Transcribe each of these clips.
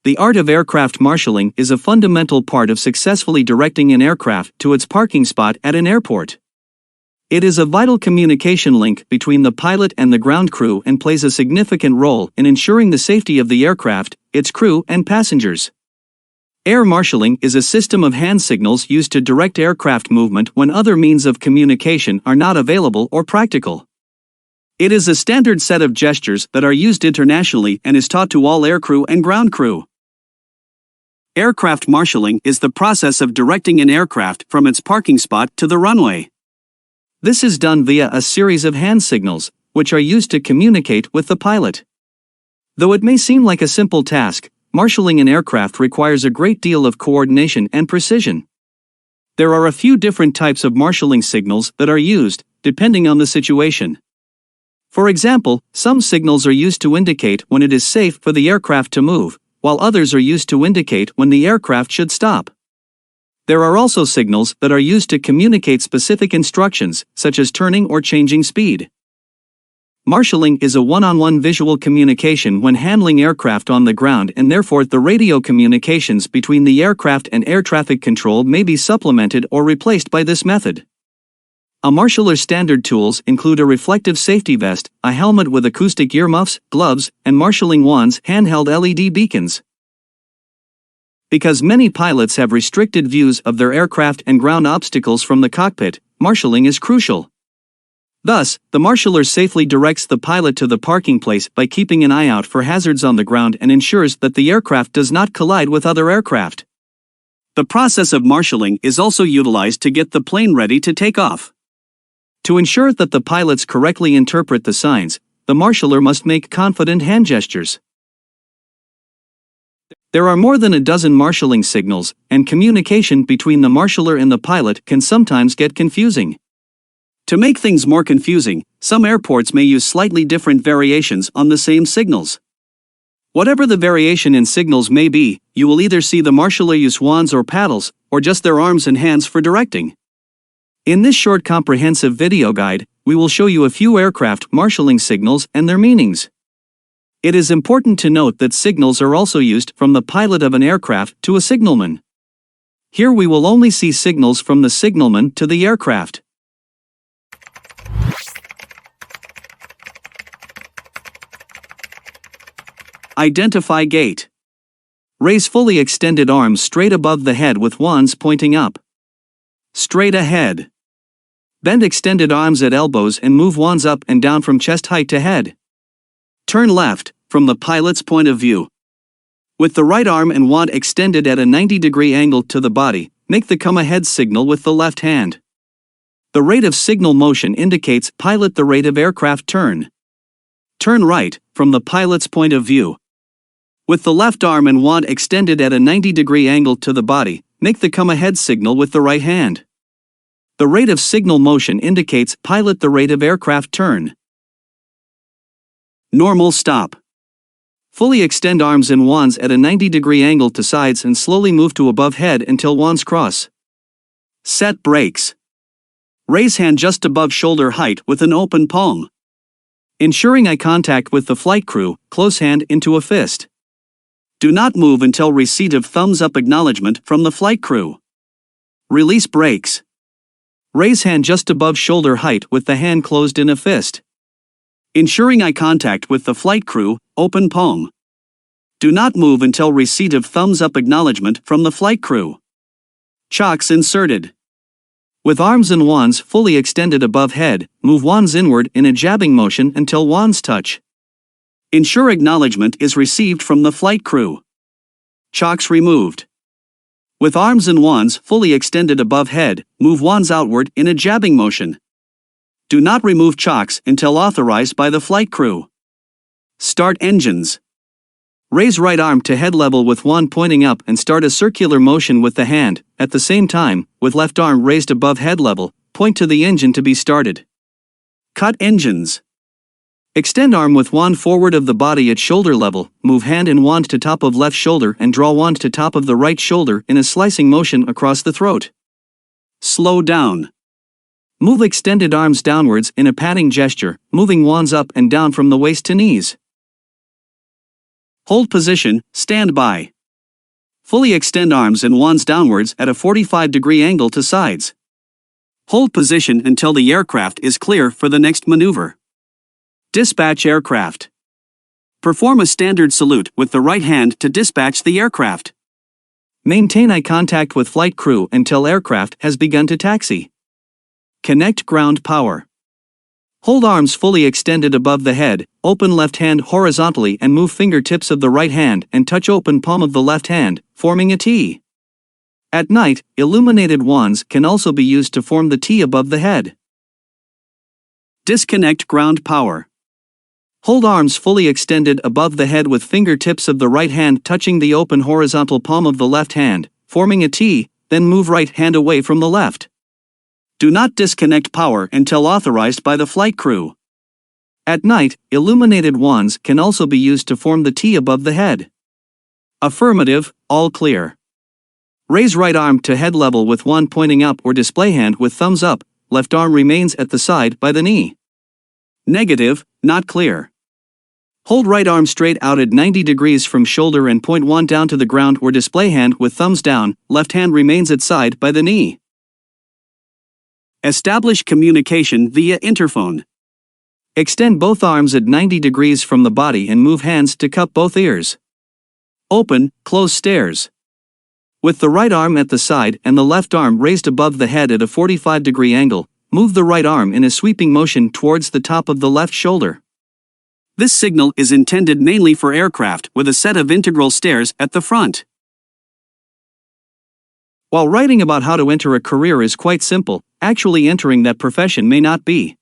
The art of aircraft marshalling is a fundamental part of successfully directing an aircraft to its parking spot at an airport. It is a vital communication link between the pilot and the ground crew and plays a significant role in ensuring the safety of the aircraft, its crew, and passengers. Air marshalling is a system of hand signals used to direct aircraft movement when other means of communication are not available or practical. It is a standard set of gestures that are used internationally and is taught to all aircrew and ground crew. Aircraft marshalling is the process of directing an aircraft from its parking spot to the runway. This is done via a series of hand signals, which are used to communicate with the pilot. Though it may seem like a simple task, marshalling an aircraft requires a great deal of coordination and precision. There are a few different types of marshalling signals that are used, depending on the situation. For example, some signals are used to indicate when it is safe for the aircraft to move, while others are used to indicate when the aircraft should stop. There are also signals that are used to communicate specific instructions, such as turning or changing speed. Marshalling is a one-on-one visual communication when handling aircraft on the ground, and therefore the radio communications between the aircraft and air traffic control may be supplemented or replaced by this method. A marshaller's standard tools include a reflective safety vest, a helmet with acoustic earmuffs, gloves, and marshalling wands, handheld LED beacons. Because many pilots have restricted views of their aircraft and ground obstacles from the cockpit, marshalling is crucial. Thus, the marshaller safely directs the pilot to the parking place by keeping an eye out for hazards on the ground and ensures that the aircraft does not collide with other aircraft. The process of marshalling is also utilized to get the plane ready to take off. To ensure that the pilots correctly interpret the signs, the marshaller must make confident hand gestures. There are more than a dozen marshalling signals, and communication between the marshaller and the pilot can sometimes get confusing. To make things more confusing, some airports may use slightly different variations on the same signals. Whatever the variation in signals may be, you will either see the marshaller use wands or paddles, or just their arms and hands for directing. In this short comprehensive video guide, we will show you a few aircraft marshalling signals and their meanings. It is important to note that signals are also used from the pilot of an aircraft to a signalman. Here we will only see signals from the signalman to the aircraft. Identify gait. Raise fully extended arms straight above the head with wands pointing up. Straight ahead. Bend extended arms at elbows and move wands up and down from chest height to head. Turn left, from the pilot's point of view. With the right arm and wand extended at a 90-degree angle to the body, make the come ahead signal with the left hand. The rate of signal motion indicates pilot the rate of aircraft turn. Turn right, from the pilot's point of view. With the left arm and wand extended at a 90-degree angle to the body, make the come ahead signal with the right hand. The rate of signal motion indicates pilot the rate of aircraft turn. Normal stop. Fully extend arms and wands at a 90-degree angle to sides and slowly move to above head until wands cross. Set brakes. Raise hand just above shoulder height with an open palm. Ensuring eye contact with the flight crew, close hand into a fist. Do not move until receipt of thumbs up acknowledgement from the flight crew. Release brakes. Raise hand just above shoulder height with the hand closed in a fist. Ensuring eye contact with the flight crew, open palm. Do not move until receipt of thumbs up acknowledgement from the flight crew. Chocks inserted. With arms and wands fully extended above head, move wands inward in a jabbing motion until wands touch. Ensure acknowledgement is received from the flight crew. Chocks removed. With arms and wands fully extended above head, move wands outward in a jabbing motion. Do not remove chocks until authorized by the flight crew. Start engines. Raise right arm to head level with wand pointing up and start a circular motion with the hand. At the same time, with left arm raised above head level, point to the engine to be started. Cut engines. Extend arm with wand forward of the body at shoulder level, move hand and wand to top of left shoulder and draw wand to top of the right shoulder in a slicing motion across the throat. Slow down. Move extended arms downwards in a patting gesture, moving wands up and down from the waist to knees. Hold position, stand by. Fully extend arms and wands downwards at a 45-degree angle to sides. Hold position until the aircraft is clear for the next maneuver. Dispatch aircraft. Perform a standard salute with the right hand to dispatch the aircraft. Maintain eye contact with flight crew until aircraft has begun to taxi. Connect ground power. Hold arms fully extended above the head, open left hand horizontally and move fingertips of the right hand and touch open palm of the left hand, forming a T. At night, illuminated wands can also be used to form the T above the head. Disconnect ground power. Hold arms fully extended above the head with fingertips of the right hand touching the open horizontal palm of the left hand, forming a T, then move right hand away from the left. Do not disconnect power until authorized by the flight crew. At night, illuminated wands can also be used to form the T above the head. Affirmative, all clear. Raise right arm to head level with wand pointing up or display hand with thumbs up, left arm remains at the side by the knee. Negative, not clear. Hold right arm straight out at 90 degrees from shoulder and point wand down to the ground or display hand with thumbs down, left hand remains at side by the knee. Establish communication via interphone. Extend both arms at 90 degrees from the body and move hands to cup both ears. Open, close stairs. With the right arm at the side and the left arm raised above the head at a 45-degree angle, move the right arm in a sweeping motion towards the top of the left shoulder. This signal is intended mainly for aircraft with a set of integral stairs at the front. While writing about how to enter a career is quite simple, actually entering that profession may not be.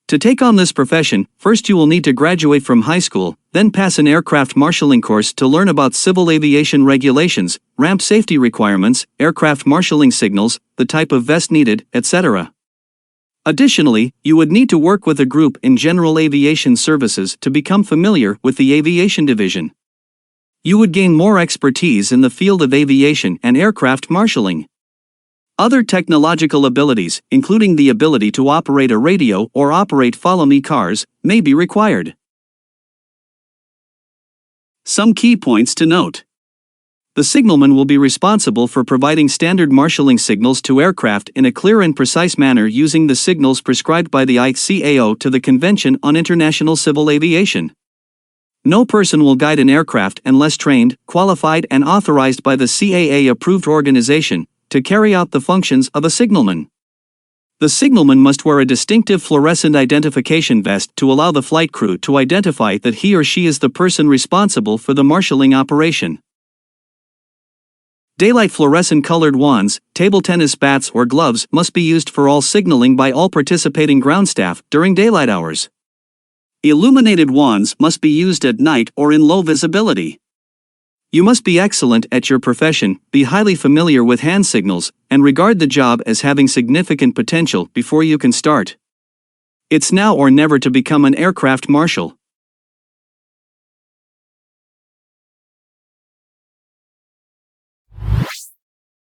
To take on this profession, first you will need to graduate from high school, then pass an aircraft marshaling course to learn about civil aviation regulations, ramp safety requirements, aircraft marshaling signals, the type of vest needed, etc. Additionally, you would need to work with a group in general aviation services to become familiar with the aviation division. You would gain more expertise in the field of aviation and aircraft marshaling. Other technological abilities, including the ability to operate a radio or operate follow-me cars, may be required. Some key points to note. The signalman will be responsible for providing standard marshaling signals to aircraft in a clear and precise manner using the signals prescribed by the ICAO to the Convention on International Civil Aviation. No person will guide an aircraft unless trained, qualified and authorized by the CAA-approved organization to carry out the functions of a signalman. The signalman must wear a distinctive fluorescent identification vest to allow the flight crew to identify that he or she is the person responsible for the marshaling operation. Daylight fluorescent-colored wands, table tennis bats or gloves must be used for all signaling by all participating ground staff during daylight hours. Illuminated wands must be used at night or in low visibility. You must be excellent at your profession, be highly familiar with hand signals, and regard the job as having significant potential before you can start. It's now or never to become an aircraft marshal.